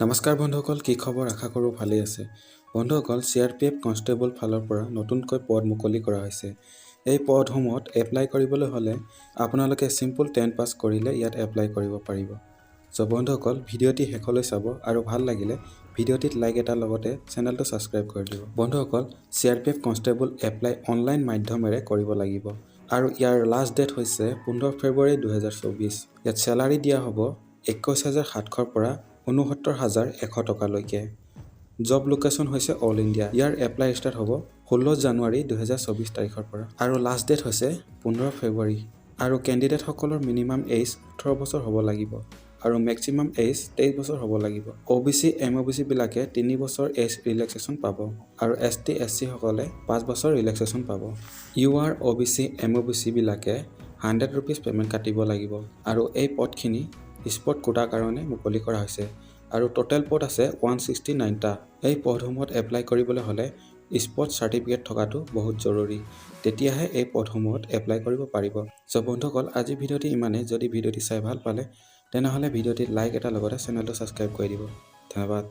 নমস্কাৰ বন্ধুসকল, কি খবৰ? আশা কৰোঁ ভালেই আছে। বন্ধুসকল, CRPF কনষ্টেবল ফালৰ পৰা নতুনকৈ পদ মুকলি কৰা হৈছে। এই পদসমূহত এপ্লাই কৰিবলৈ হ'লে আপোনালোকে চিম্পল 10 পাছ কৰিলে ইয়াত এপ্লাই কৰিব পাৰিব। বন্ধুসকল, ভিডিঅ'টি শেষলৈ চাব আৰু ভাল লাগিলে ভিডিঅ'টিত লাইক এটাৰ লগতে চেনেলটো ছাবস্ক্ৰাইব কৰি দিব। বন্ধুসকল, CRPF কনষ্টেবল এপ্লাই অনলাইন মাধ্যমেৰে কৰিব লাগিব আৰু ইয়াৰ লাষ্ট ডেট হৈছে 15 ফেব্ৰুৱাৰী 2024। ইয়াত চেলাৰী দিয়া হ'ব 21,700 পৰা 69,100 টকালৈকে। জব লোকেশ্যন হৈছে অল ইণ্ডিয়া। ইয়াৰ এপ্লাই ষ্টাৰ্ট হ'ব 16 জানুৱাৰী 2024 তাৰিখৰ পৰা আৰু লাষ্ট ডেট হৈছে 15 ফেব্ৰুৱাৰী। আৰু কেণ্ডিডেটসকলৰ মিনিমাম এজ 18 বছৰ হ'ব লাগিব আৰু মেক্সিমাম এজ 23 বছৰ হ'ব লাগিব। OBC MOBC বিলাকে 3 বছৰ এজ ৰিলেক্সেশ্যন পাব আৰু ST SC সকলে 5 বছৰ ৰিলেক্সেশ্যন পাব। UR OBC MOBC বিলাকে 100 ৰুপিজ পে'মেণ্ট কাটিব লাগিব আৰু এই পদখিনি স্পট কোটাৰ কাৰণে মুকলি কৰা হৈছে আৰু টোটেল পদ আছে 169টা। এই পদসমূহত এপ্লাই কৰিবলৈ হ'লে স্পট চাৰ্টিফিকেট থকাটো বহুত জৰুৰী, তেতিয়াহে এই পদসমূহত এপ্লাই কৰিব পাৰিব। বন্ধুসকল, আজি ভিডিঅ'টি ইমানেই। যদি ভিডিঅ'টি চাই ভাল পালে তেনেহ'লে ভিডিঅ'টিত লাইক এটাৰ লগতে চেনেলটো ছাবস্ক্ৰাইব কৰি দিব। ধন্যবাদ।